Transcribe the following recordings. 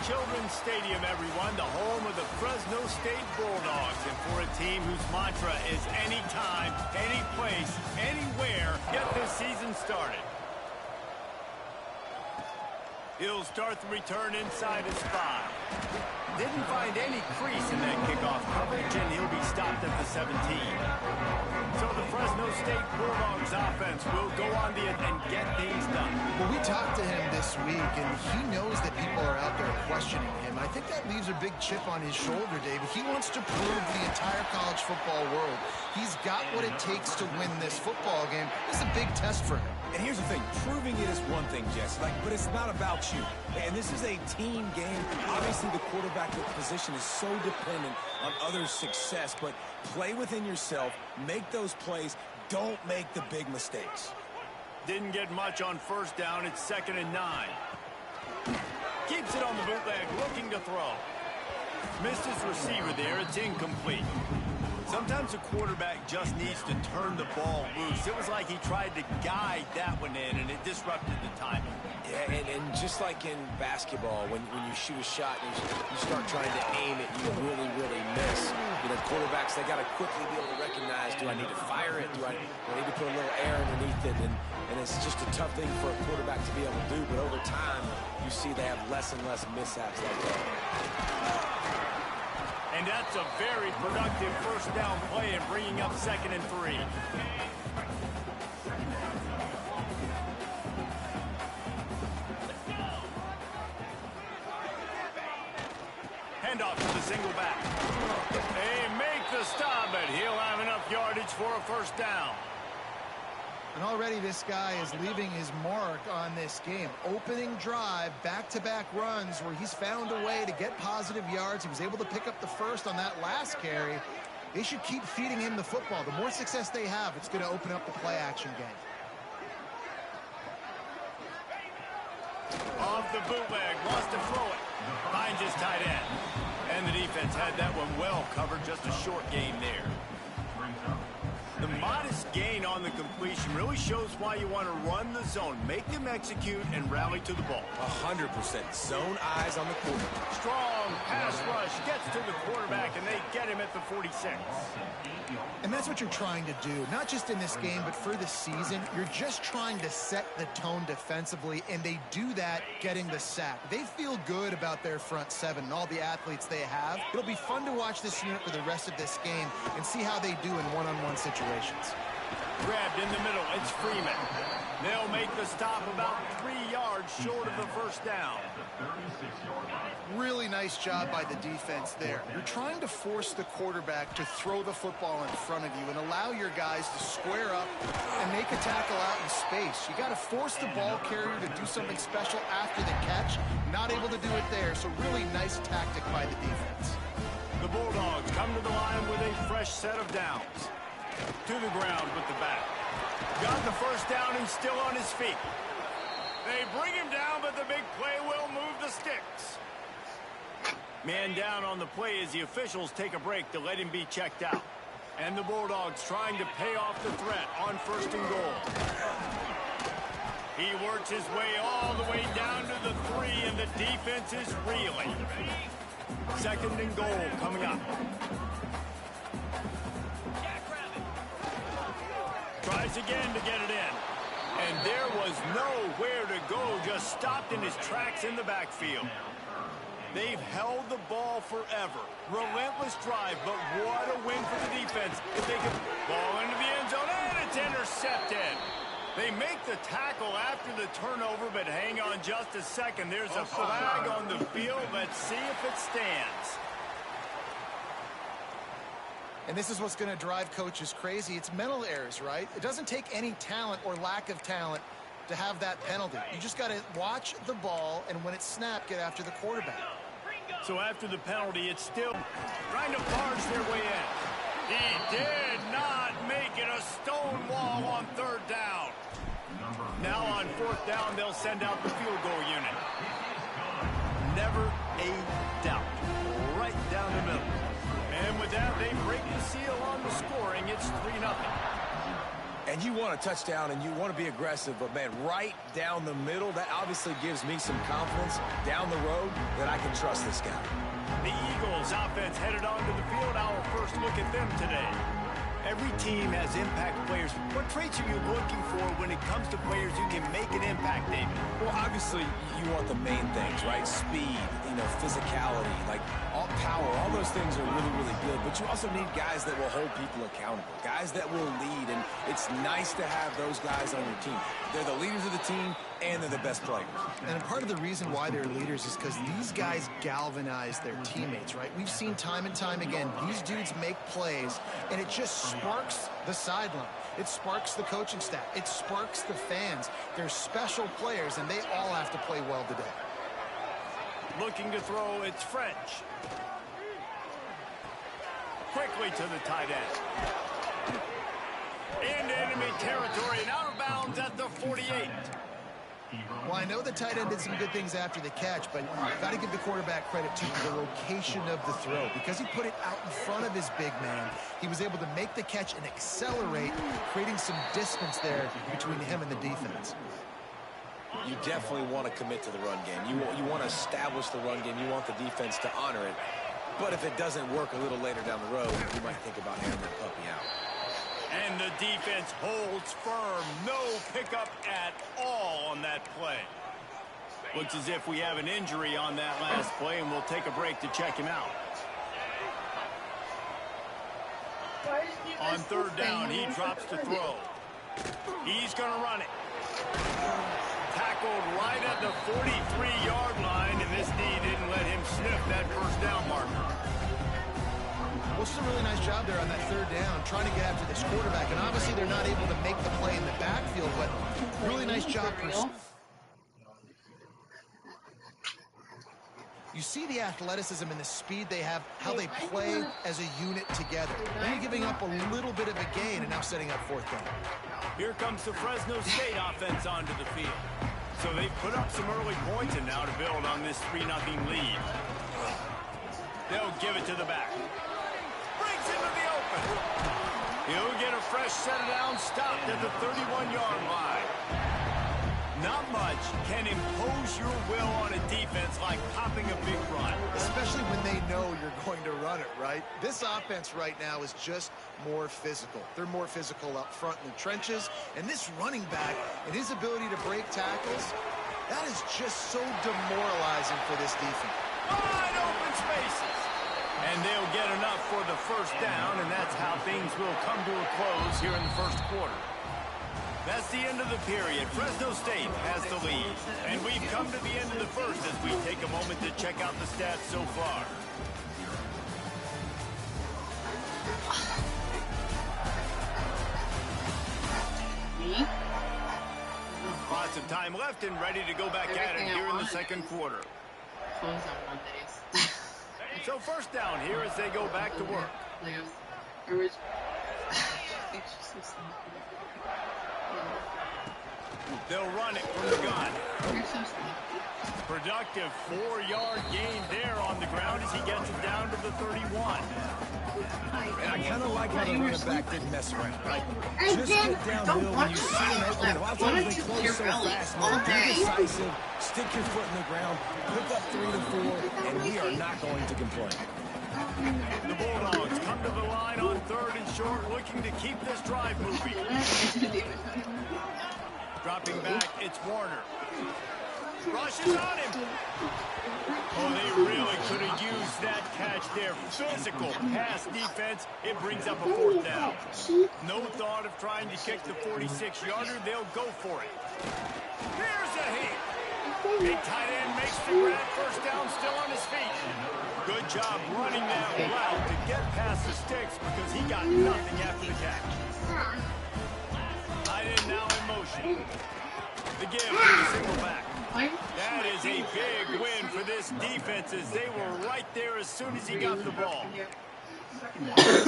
Children's Stadium, everyone, the home of the Fresno State Bulldogs. And for a team whose mantra is anytime, any place, anywhere, get this season started. He'll start the return inside his 5. Didn't find any crease in that kickoff coverage, and he'll be stopped at the 17. So the Fresno State Bulldogs offense will go on and get things done. Well, we talked to him this week, and he knows that people are out there questioning him. I think that leaves a big chip on his shoulder, David. He wants to prove to the entire college football world he's got what it takes to win this football game. This is a big test for him. And here's the thing, proving it is one thing, Jess, but it's not about you. And this is a team game. Obviously, the quarterback position is so dependent on others' success, but play within yourself, make those plays, don't make the big mistakes. Didn't get much on first down. It's 2nd and 9. Keeps it on the bootleg, looking to throw. Missed his receiver there. It's incomplete. Sometimes a quarterback just needs to turn the ball loose. It was like he tried to guide that one in, and it disrupted the timing. Yeah, and just like in basketball, when you shoot a shot and you start trying to aim it, you really, really miss. You know, quarterbacks, they got to quickly be able to recognize, do I need to fire it? Do I need to put a little air underneath it? And it's just a tough thing for a quarterback to be able to do, but over time, you see they have less and less mishaps like that. And that's a very productive first down play and bringing up 2nd and 3. Handoff to the single back. They make the stop, but he'll have enough yardage for a first down. And already this guy is leaving his mark on this game. Opening drive, back-to-back runs where he's found a way to get positive yards. He was able to pick up the first on that last carry. They should keep feeding him the football. The more success they have, it's going to open up the play-action game. Off the bootleg, wants to throw it. Finds his tight end. And the defense had that one well covered, just a short gain there. The modest gain on the completion really shows why you want to run the zone. Make them execute and rally to the ball. 100%. Zone eyes on the quarterback. Strong pass rush gets to the quarterback, and they get him at the 46. And that's what you're trying to do, not just in this game, but for the season. You're just trying to set the tone defensively, and they do that getting the sack. They feel good about their front seven and all the athletes they have. It'll be fun to watch this unit for the rest of this game and see how they do in one-on-one situations. Grabbed in the middle, it's Freeman. They'll make the stop about 3 yards short of the first down. Really nice job by the defense there. You're trying to force the quarterback to throw the football in front of you and allow your guys to square up and make a tackle out in space. You got to force the ball carrier to do something special after the catch. Not able to do it there, so really nice tactic by the defense. The Bulldogs come to the line with a fresh set of downs. To the ground with the back. Got the first down and still on his feet. They bring him down, but the big play will move the sticks. Man down on the play as the officials take a break to let him be checked out. And the Bulldogs trying to pay off the threat on 1st and goal. He works his way all the way down to the 3, and the defense is reeling. 2nd and goal coming up. Tries again to get it in. And there was nowhere to go, just stopped in his tracks in the backfield. They've held the ball forever. Relentless drive, but what a win for the defense. If they can ball into the end zone, and it's intercepted. They make the tackle after the turnover, but hang on just a second. There's a flag on the field. Let's see if it stands. And this is what's going to drive coaches crazy. It's mental errors, right? It doesn't take any talent or lack of talent to have that penalty. You just got to watch the ball, and when it's snapped, get after the quarterback. So after the penalty, it's still trying to barge their way in. He did not make it a stone wall on 3rd down. Now on 4th down, they'll send out the field goal unit. Never a doubt. Right down the middle. And with that, they break the seal on the scoring. It's 3-0. And you want a touchdown and you want to be aggressive, but, man, right down the middle, that obviously gives me some confidence down the road that I can trust this guy. The Eagles offense headed onto the field. Our first look at them today. Every team has impact players. What traits are you looking for when it comes to players who can make an impact, David? Well, obviously, you want the main things, right? Speed, physicality, like all power. All those things are really, really good. But you also need guys that will hold people accountable, guys that will lead. And it's nice to have those guys on your team. They're the leaders of the team, and they're the best players. And part of the reason why they're leaders is because these guys galvanize their teammates, right? We've seen time and time again, these dudes make plays, and it just sparks the sideline. It sparks the coaching staff. It sparks the fans. They're special players, and they all have to play well today. Looking to throw, it's French. Quickly to the tight end. Into enemy territory and out of bounds at the 48. Well, I know the tight end did some good things after the catch, but you've got to give the quarterback credit to the location of the throw. Because he put it out in front of his big man, he was able to make the catch and accelerate, creating some distance there between him and the defense. You definitely want to commit to the run game. You want to establish the run game. You want the defense to honor it. But if it doesn't work a little later down the road, you might think about hammering the puppy out. And the defense holds firm. No pickup at all on that play. Looks as if we have an injury on that last play, and we'll take a break to check him out. On third down, he drops to throw. He's going to run it. Tackled right at the 43-yard line, and this knee didn't let him sniff that first down marker. Well, it's a really nice job there on that third down, trying to get after this quarterback. And obviously they're not able to make the play in the backfield, but really nice job. You see the athleticism and the speed they have, how they play as a unit together. Only giving up a little bit of a gain and now setting up fourth down. Here comes the Fresno State offense onto the field. So they put up some early points and now to build on this 3-0 lead. They'll give it to the back. Brings into the open. He'll get a fresh set down, stopped at the 31-yard line. Not much can impose your will on a defense like popping a big run. Especially when they know you're going to run it, right? This offense right now is just more physical. They're more physical up front in the trenches. And this running back and his ability to break tackles, that is just so demoralizing for this defense. Wide open spaces. And they'll get enough for the first down, and that's how things will come to a close here in the first quarter. That's the end of the period. Fresno State has the lead. And we've come to the end of the first as we take a moment to check out the stats so far. Lots of time left and ready to go back at it here in the second quarter. So first down here as they go back to work. They'll run it from the gun. Productive 4-yard gain there on the ground as he gets it down to the 31. And I kind of like how the running back didn't mess around, right? Just get downhill when you see an opening. A lot of times they close so fast, man. Be decisive, stick your foot in the ground, pick up 3 to 4, and we are not going to complain. The Bulldogs come to the line on third and short, looking to keep this drive moving. Dropping back, it's Warner. Rushes on him. Oh, they really could have used that catch there. Physical pass defense. It brings up a fourth down. No thought of trying to kick the 46-yarder. They'll go for it. Here's a hit. Big tight end makes the grab. First down, still on his feet. Good job running that route to get past the sticks because he got nothing after the catch. Tight end now in motion. The give to the single back. That is a big win for this defense as they were right there as soon as he got the ball.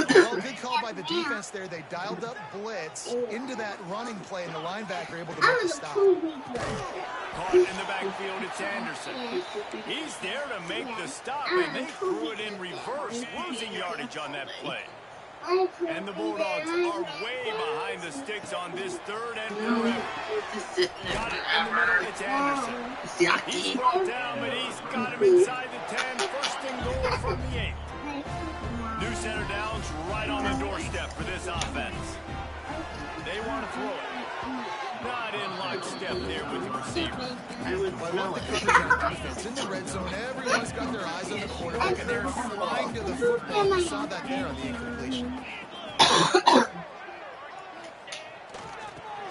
Well, good call by the defense there. They dialed up blitz into that running play, and the linebacker able to make the stop. Caught in the backfield, it's Anderson. He's there to make the stop, and they threw it in reverse, losing yardage on that play. And the Bulldogs are way behind the sticks on this third and forever. Got it in the middle. It's Anderson. He's brought down, but he's got him inside the 10. First and goal from the 8. New center downs right on the doorstep for this offense. They want to throw it. Not in lockstep there with the receiver. I love the coverage on defense. In the red zone, everyone's got their eyes on the quarterback, and they're flying to the football. We saw that there on the incompletion.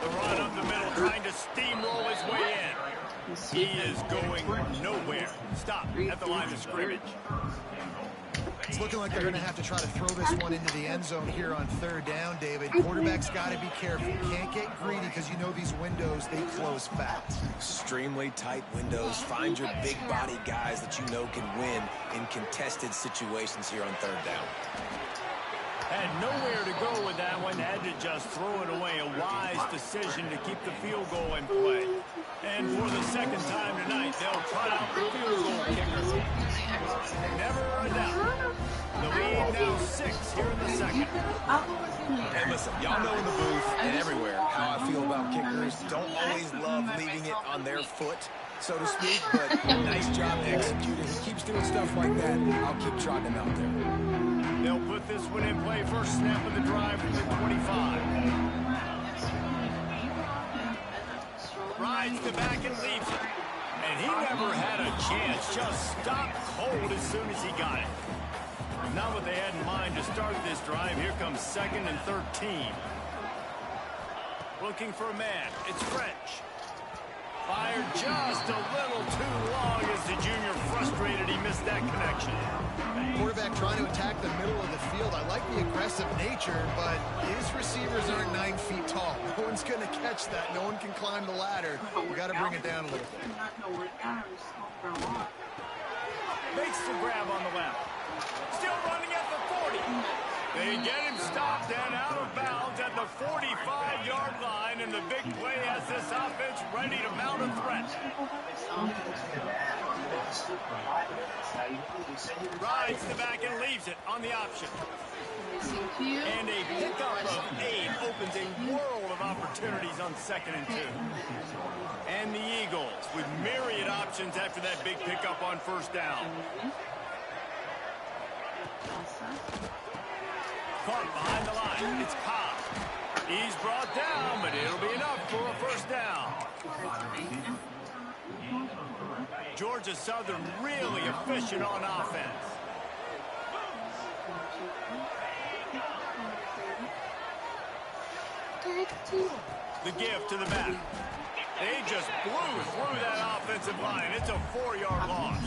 The run up the middle, trying to steamroll his way in. He is going nowhere. Stop at the line of scrimmage. It's looking like they're going to have to try to throw this one into the end zone here on third down, David. Quarterback's got to be careful. Can't get greedy because you know these windows, they close fast. Extremely tight windows. Find your big body guys that you know can win in contested situations here on third down. Had nowhere to go with that one. Had to just throw it away. A wise decision to keep the field goal in play. And for the second time tonight, they'll try out the field goal kicker. Never a doubt. The lead now 6 here in the second. And listen, y'all know in the booth and everywhere how I feel about kickers. Don't always love leaving it on their foot, so to speak, but nice job executing. He keeps doing stuff like that. I'll keep trotting him out there. They'll put this one in play. First snap of the drive from the 25. Rides the back and leaves it. And he never had a chance. Just stopped cold as soon as he got it. Not what they had in mind to start this drive. Here comes 2nd and 13. Looking for a man. It's French. Fired just a little too long as the junior frustrated. He missed that connection. Quarterback trying to attack the middle of the field. I like the aggressive nature, but his receivers aren't 9 feet tall. No one's going to catch that. No one can climb the ladder. You got to bring it down a little bit. Makes the grab on the left. Still running at the 40. They get him stopped and out of bounds at the 45-yard line, and the big play has this offense ready to mount a threat. Rides the back and leaves it on the option. And a pickup of 8 opens a world of opportunities on 2nd and 2. And the Eagles with myriad options after that big pickup on first down. Caught behind the line. It's Cobb. He's brought down, but it'll be enough for a first down. Georgia Southern really efficient on offense. The give to the back. They just blew through that offensive line. It's a 4-yard loss.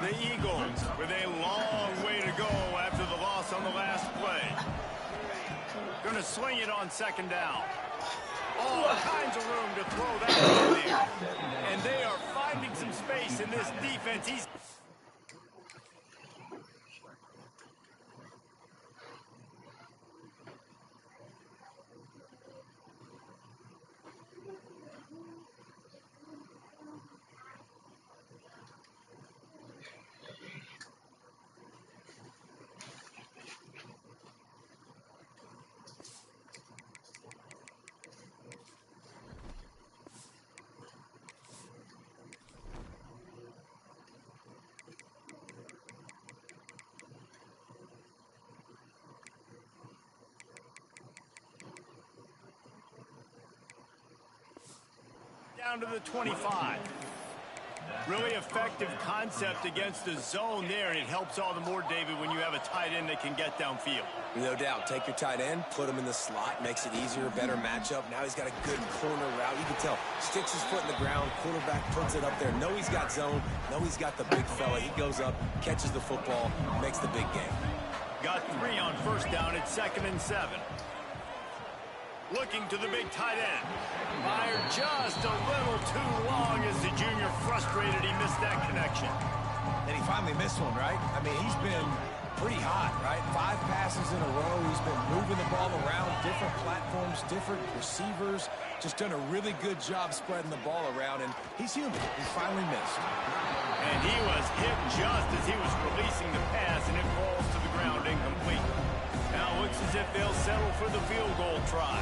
The Eagles with a long way to go after the loss on the last play. Going to swing it on 2nd down. All kinds of room to throw that one there. And they are finding some space in this defense. Down to the 25. Really effective concept against the zone there, and it helps all the more, David, when you have a tight end that can get downfield. No doubt. Take your tight end, put him in the slot, makes it easier, better matchup. Now he's got a good corner route. You can tell. Sticks his foot in the ground, quarterback puts it up there. Know he's got zone, know he's got the big fella. He goes up, catches the football, makes the big game. Got 3 on first down at 2nd and 7. Looking to the big tight end. Fired just a little too long as the junior frustrated. He missed that connection. And he finally missed one, right? I mean, he's been pretty hot, right? 5 passes in a row. He's been moving the ball around, different platforms, different receivers. Just done a really good job spreading the ball around, and he's human. He finally missed. And he was hit just as he was releasing the pass, and it falls to the ground incomplete. Now Looks as if they'll settle for the field goal try.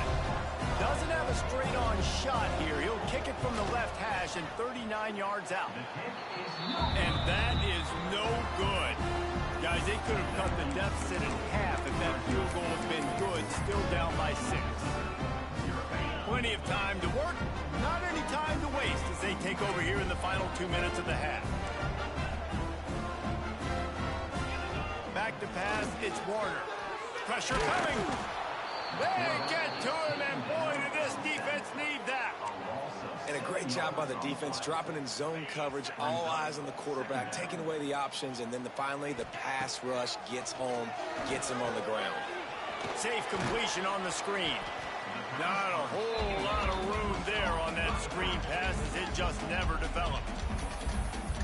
Doesn't have a straight-on shot here. He'll kick it from the left hash and 39 yards out. And that is no good. Guys, they could have cut the deficit in half if that field goal had been good, still down by 6. Plenty of time to work, not any time to waste as they take over here in the final 2 minutes of the half. Back to pass, it's Warner. Pressure coming. They get to him, and boy, did this defense need that. And a great job by the defense, dropping in zone coverage, all eyes on the quarterback, taking away the options, and then finally the pass rush gets home, gets him on the ground. Safe completion on the screen. Not a whole lot of room there on that screen pass as it just never developed.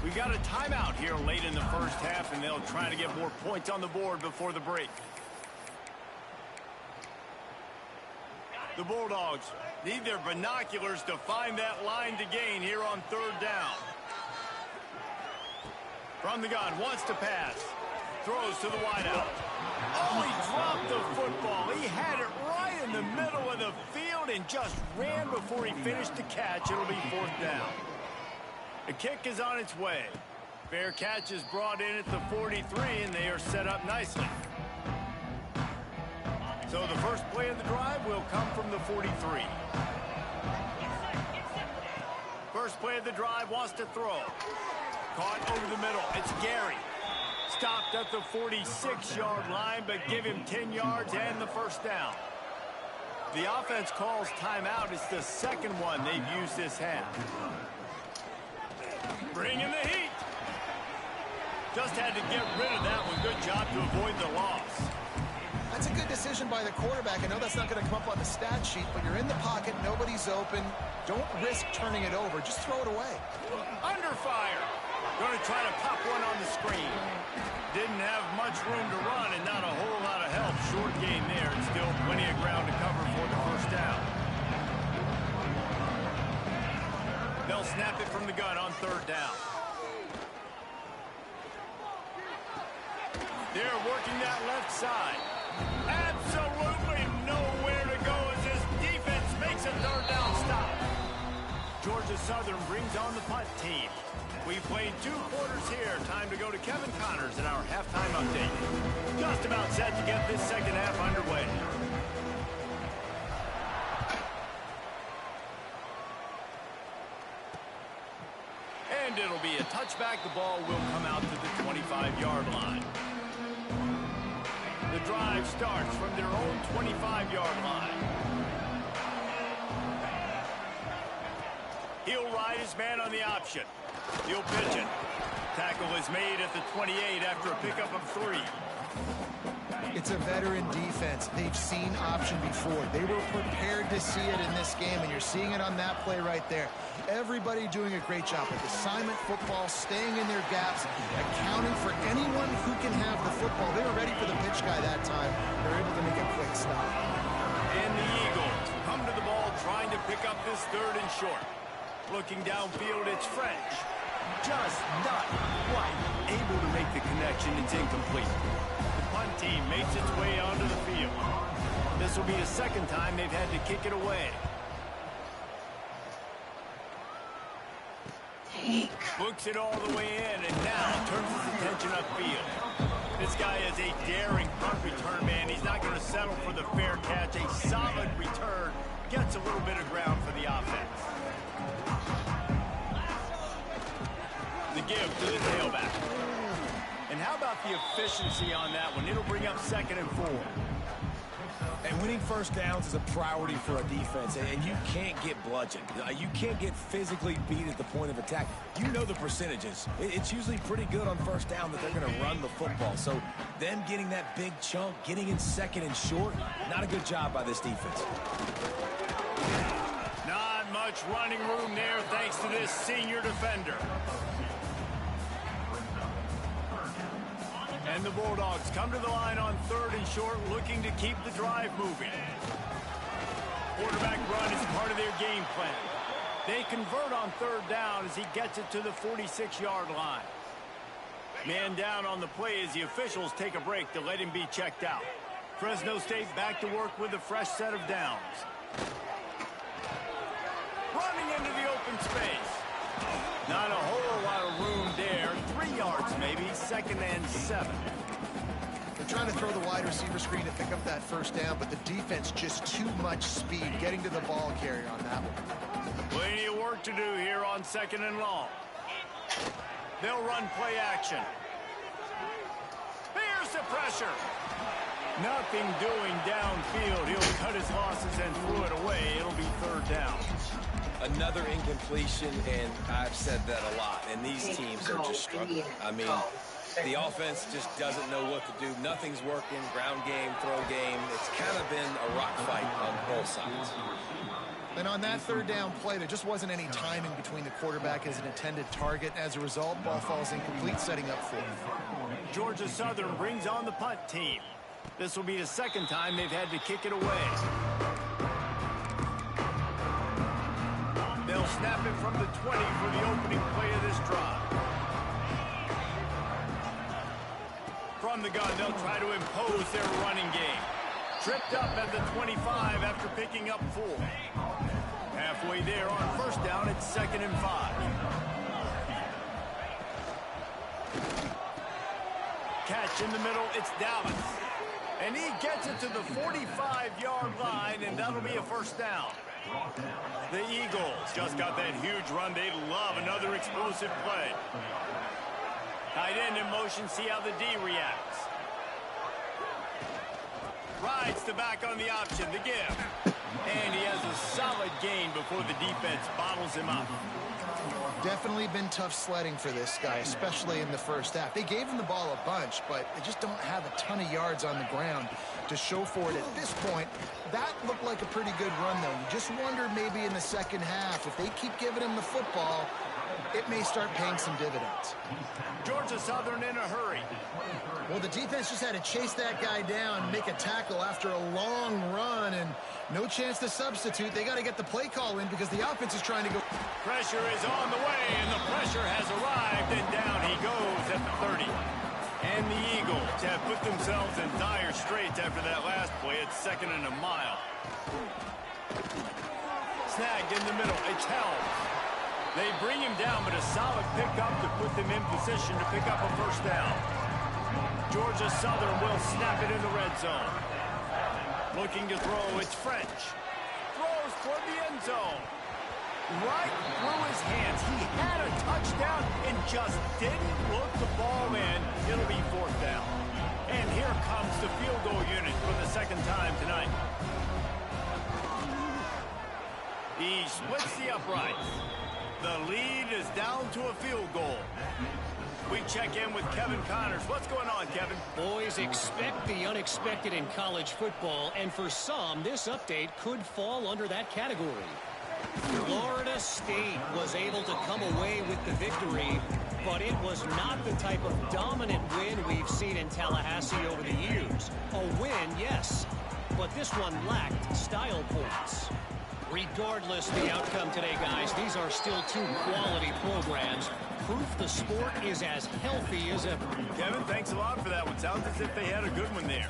We got a timeout here late in the first half, and they'll try to get more points on the board before the break. The Bulldogs need their binoculars to find that line to gain here on 3rd down. From the gun, wants to pass. Throws to the wideout. Oh, he dropped the football. He had it right in the middle of the field and just ran before he finished the catch. It'll be 4th down. The kick is on its way. Fair catch is brought in at the 43, and they are set up nicely. So the first play of the drive will come from the 43. First play of the drive, wants to throw. Caught over the middle. It's Gary. Stopped at the 46-yard line, but give him 10 yards and the first down. The offense calls timeout. It's the second one they've used this half. Bringing the heat. Just had to get rid of that one. Good job to avoid the loss. That's a good decision by the quarterback. I know that's not going to come up on the stat sheet, but you're in the pocket, nobody's open. Don't risk turning it over. Just throw it away. Under fire. Going to try to pop one on the screen. Didn't have much room to run and not a whole lot of help. Short gain there and still plenty of ground to cover for the first down. They'll snap it from the gun on 3rd down. They're working that left side. Absolutely nowhere to go as this defense makes a 3rd down stop. Georgia Southern brings on the punt team. We've played 2 quarters here. Time to go to Kevin Connors in our halftime update. Just about set to get this second half underway. And it'll be a touchback. The ball will come out to the 25-yard line. The drive starts from their own 25-yard line. He'll ride his man on the option. He'll pitch it. Tackle is made at the 28 after a pickup of 3. It's a veteran defense. They've seen option before. They were prepared to see it in this game, and you're seeing it on that play right there. Everybody doing a great job with assignment football, staying in their gaps, accounting for anyone who can have the football. They were ready for the pitch guy that time. They're able to make a quick stop. And the Eagles come to the ball trying to pick up this 3rd and short. Looking downfield, it's French. Just not quite able to make the connection. It's incomplete. The punt team makes its way onto the field. This will be the second time they've had to kick it away. Books it all the way in and now turns his attention upfield. This guy is a daring punt return man. He's not going to settle for the fair catch. A solid return. Gets a little bit of ground for the offense. The give to the tailback. And how about the efficiency on that one? It'll bring up 2nd and 4. And winning first downs is a priority for a defense, and you can't get bludgeoned. You can't get physically beat at the point of attack. You know the percentages. It's usually pretty good on first down that they're going to run the football. So them getting that big chunk, getting in 2nd and short, not a good job by this defense. Not much running room there thanks to this senior defender. And the Bulldogs come to the line on 3rd and short, looking to keep the drive moving. Quarterback run is part of their game plan. They convert on 3rd down as he gets it to the 46-yard line. Man down on the play as the officials take a break to let him be checked out. Fresno State back to work with a fresh set of downs. Running into the open space. Not a whole lot of room there. 3 yards maybe, 2nd and 7. They're trying to throw the wide receiver screen to pick up that first down, but the defense just too much speed getting to the ball carrier on that one. Plenty of work to do here on 2nd and long. They'll run play action. Here's the pressure. Nothing doing downfield. He'll cut his losses and throw it away. It'll be 3rd down. Another incompletion, and I've said that a lot, and these teams are just struggling. I mean, the offense just doesn't know what to do. Nothing's working. Ground game, throw game. It's kind of been a rock fight on both sides. And on that 3rd down play, there just wasn't any timing between the quarterback and his intended target. As a result, ball falls incomplete, setting up 4th. Georgia Southern brings on the punt team. This will be the 2nd time they've had to kick it away. They'll snap it from the 20 for the opening play of this drive. From the gun, they'll try to impose their running game. Tripped up at the 25 after picking up 4. Halfway there on 1st down, it's 2nd and 5. Catch in the middle, it's Dallas. And he gets it to the 45-yard line, and that'll be a 1st down. The Eagles just got that huge run. They love another explosive play. Tight end in motion, see how the D reacts. Rides the back on the option, the give. And he has a solid gain before the defense bottles him up. Definitely been tough sledding for this guy, especially in the first half. They gave him the ball a bunch, but they just don't have a ton of yards on the ground to show for it at this point. That looked like a pretty good run, though. You just wonder maybe in the second half, if they keep giving him the football, it may start paying some dividends. Georgia Southern in a hurry. Well, the defense just had to chase that guy down, make a tackle after a long run, and no chance to substitute. They got to get the play call in because the offense is trying to go. Pressure is on the way, and the pressure has arrived, and down he goes at the 30. And the Eagles have put themselves in dire straits after that last play. It's 2nd and a mile. Snagged in the middle. It's held. They bring him down, but a solid pickup to put them in position to pick up a 1st down. Georgia Southern will snap it in the red zone. Looking to throw, it's French. Throws toward the end zone. Right through his hands. He had a touchdown and just didn't look the ball in. It'll be 4th down. And here comes the field goal unit for the 2nd time tonight. He splits the uprights. The lead is down to a field goal. We check in with Kevin Connors. What's going on, Kevin? Boys, expect the unexpected in college football, and for some, this update could fall under that category. Florida State was able to come away with the victory, but it was not the type of dominant win we've seen in Tallahassee over the years. A win, yes, but this one lacked style points. Regardless the outcome today, guys, these are still 2 quality programs. Proof the sport is as healthy as ever. Kevin, thanks a lot for that one. Sounds as if they had a good one there.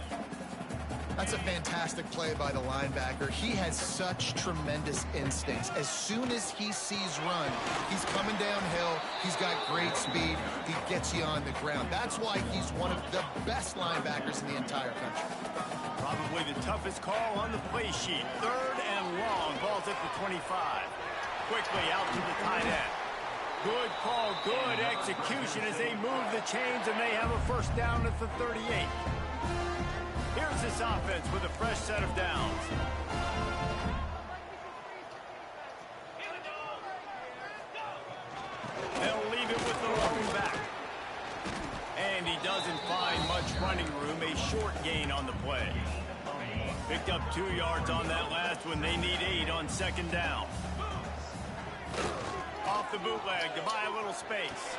That's a fantastic play by the linebacker. He has such tremendous instincts. As soon as he sees run, he's coming downhill. He's got great speed. He gets you on the ground. That's why he's one of the best linebackers in the entire country. Probably the toughest call on the play sheet. 3rd and long. Ball's at the 25. Quickly out to the tight end. Good call, good execution as they move the chains, and they have a 1st down at the 38. Here's this offense with a fresh set of downs. They'll leave it with the lone back. And he doesn't find much running room. A short gain on the play. Picked up 2 yards on that last one. They need 8 on 2nd down. Off the bootleg to buy a little space.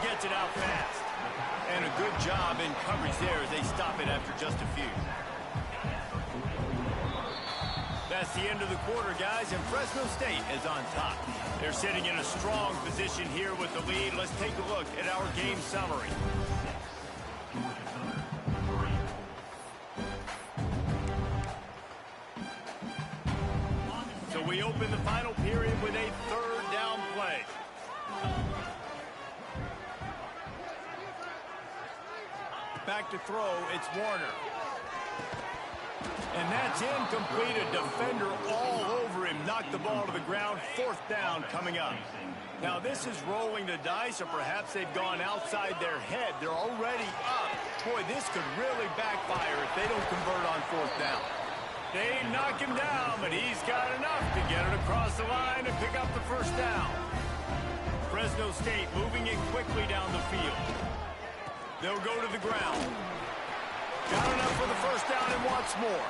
Gets it out fast. And a good job in coverage there as they stop it after just a few. That's the end of the quarter, guys, and Fresno State is on top. They're sitting in a strong position here with the lead. Let's take a look at our game summary. We open the final period with a third down play. Back to throw, it's Warner. And that's incomplete. A defender all over him. Knocked the ball to the ground. Fourth down coming up. Now this is rolling the dice, or perhaps they've gone outside their head. They're already up. Boy, this could really backfire if they don't convert on fourth down. They knock him down, but he's got enough to get it across the line and pick up the first down. Fresno State moving it quickly down the field. They'll go to the ground. Got enough for the first down and wants more.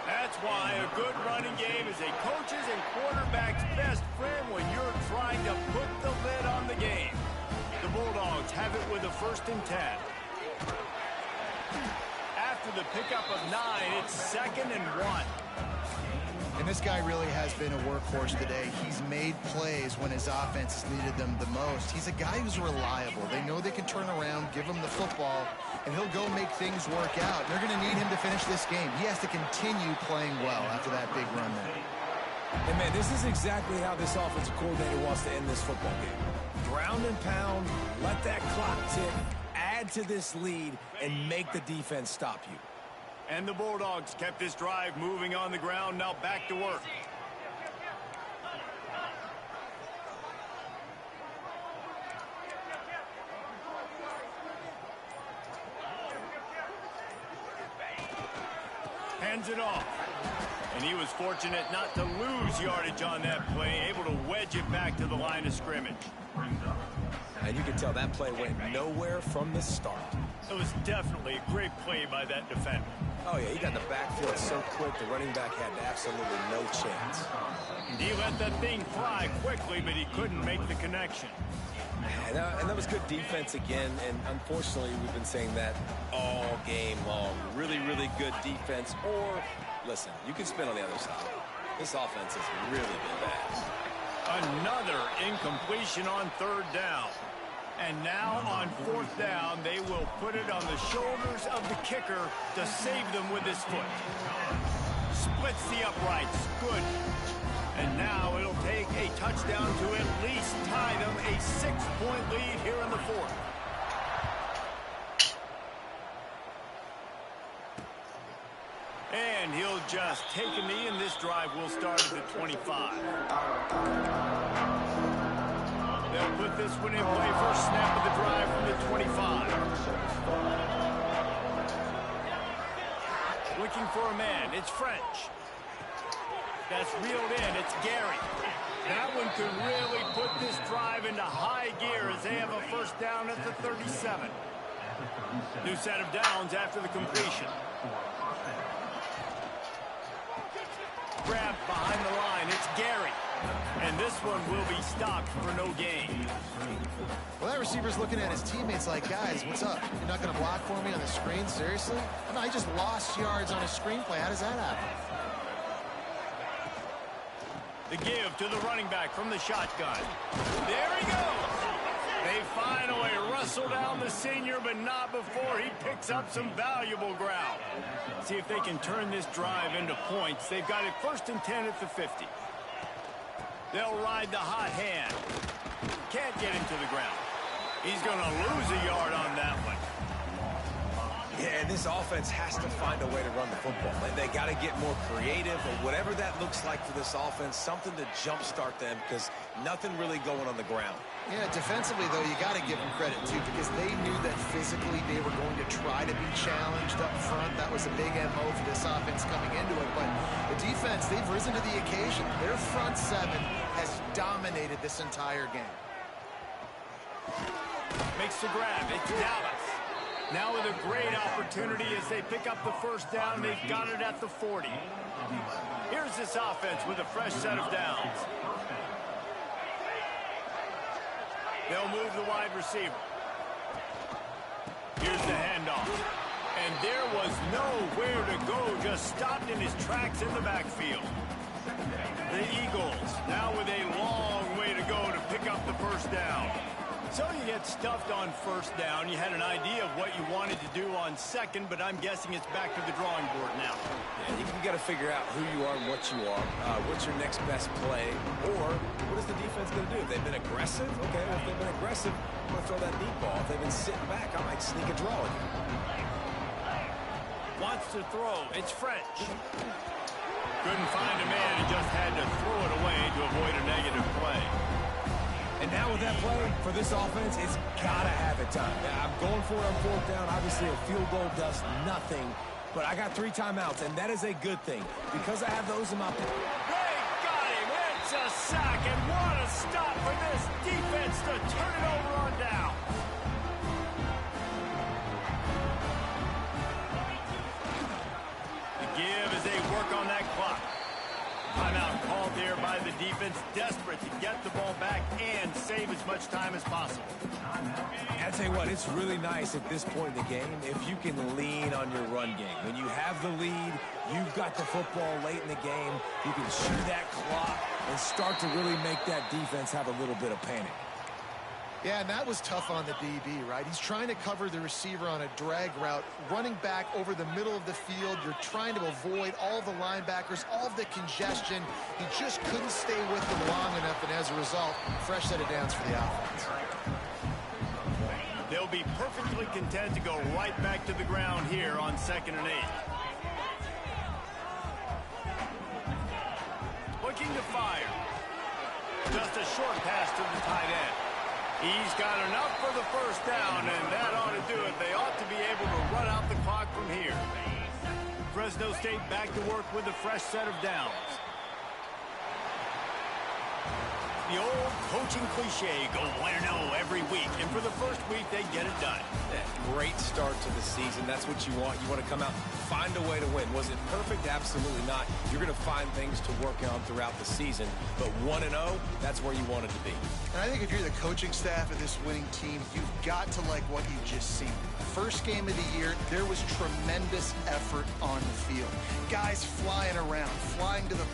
That's why a good running game is a coach's and quarterback's best friend when you're trying to put the lid on the game. The Bulldogs have it with a 1st and 10. After the pickup of 9, it's 2nd and 1. And this guy really has been a workhorse today. He's made plays when his offense has needed them the most. He's a guy who's reliable. They know they can turn around, give him the football, and he'll go make things work out. They're going to need him to finish this game. He has to continue playing well after that big run there. And, man, this is exactly how this offensive coordinator wants to end this football game. Ground and pound, let that clock tick, add to this lead, and make the defense stop you. And the Bulldogs kept this drive moving on the ground. Now back to work. Hands it off. And he was fortunate not to lose yardage on that play, able to wedge it back to the line of scrimmage. And you can tell that play went nowhere from the start. It was definitely a great play by that defender. Oh, yeah, he got in the backfield so quick, the running back had absolutely no chance. He let that thing fly quickly, but he couldn't make the connection. And that was good defense again, and unfortunately, we've been saying that all game long. Really, really good defense, or, listen, you can spin on the other side. This offense has really been bad. Another incompletion on 3rd down. And now on 4th down, they will put it on the shoulders of the kicker to save them with his foot. Splits the uprights. Good. And now it'll take a touchdown to at least tie them a 6-point lead here in the 4th. And he'll just take a knee, and this drive will start at the 25. They'll put this one in play. First snap of the drive from the 25. Looking for a man. It's French. That's reeled in. It's Gary. That one could really put this drive into high gear as they have a first down at the 37. New set of downs after the completion. Grab behind the line. It's Gary. And this one will be stopped for no gain. Well, that receiver's looking at his teammates like, guys, what's up? You're not going to block for me on the screen? Seriously? No, I just lost yards on a screenplay. How does that happen? The give to the running back from the shotgun. There he goes. They finally wrestle down the senior, but not before he picks up some valuable ground. See if they can turn this drive into points. They've got it 1st and 10 at the 50. They'll ride the hot hand. Can't get him to the ground. He's going to lose a yard on that one. Yeah, this offense has to find a way to run the football. They got to get more creative, or whatever that looks like for this offense, something to jumpstart them, because nothing really going on the ground. Yeah, defensively, though, you got to give them credit, too, because they knew that physically they were going to try to be challenged up front. That was a big MO for this offense coming into it. But the defense, they've risen to the occasion. Their front 7 has dominated this entire game. Makes the grab. It's Dallas. Now with a great opportunity as they pick up the first down. They've got it at the 40. Here's this offense with a fresh set of downs. They'll move the wide receiver. Here's the handoff. And there was nowhere to go, just stopped in his tracks in the backfield. The Eagles now with a long way to go to pick up the first down. So you get stuffed on first down. You had an idea of what you wanted to do on second, but I'm guessing it's back to the drawing board now. Yeah, you got to figure out who you are and what you are. What's your next best play? Or what is the defense going to do? If they've been aggressive, okay, well, if they've been aggressive, I'm going to throw that deep ball. If they've been sitting back, I might sneak a draw in. Wants to throw. It's French. Couldn't find a man. He just had to throw it away to avoid a negative play. And now with that play, for this offense, it's got to have it done. I'm going for it on fourth down. Obviously, a field goal does nothing. But I got 3 timeouts, and that is a good thing. Because I have those in my... They got him. It's a sack. And what a stop for this defense to turn it over on down. The give as they work on that clock. Timeout called there by the defense, desperate to get the ball back and save as much time as possible. I tell you what, it's really nice at this point in the game if you can lean on your run game. When you have the lead, you've got the football late in the game, you can chew that clock and start to really make that defense have a little bit of panic. Yeah, and that was tough on the DB, right? He's trying to cover the receiver on a drag route, running back over the middle of the field. You're trying to avoid all the linebackers, all of the congestion. He just couldn't stay with them long enough, and as a result, fresh set of downs for the offense. They'll be perfectly content to go right back to the ground here on 2nd and 8. Looking to fire. Just a short pass to the tight end. He's got enough for the first down, and that ought to do it. They ought to be able to run out the clock from here. Fresno State back to work with a fresh set of downs. The old coaching cliche, go 1-0 every week. And for the first week, they get it done. Great start to the season. That's what you want. You want to come out, find a way to win. Was it perfect? Absolutely not. You're going to find things to work on throughout the season. But 1-0, that's where you want it to be. And I think if you're the coaching staff of this winning team, you've got to like what you've just seen. First game of the year, there was tremendous effort on the field. Guys flying around, flying to the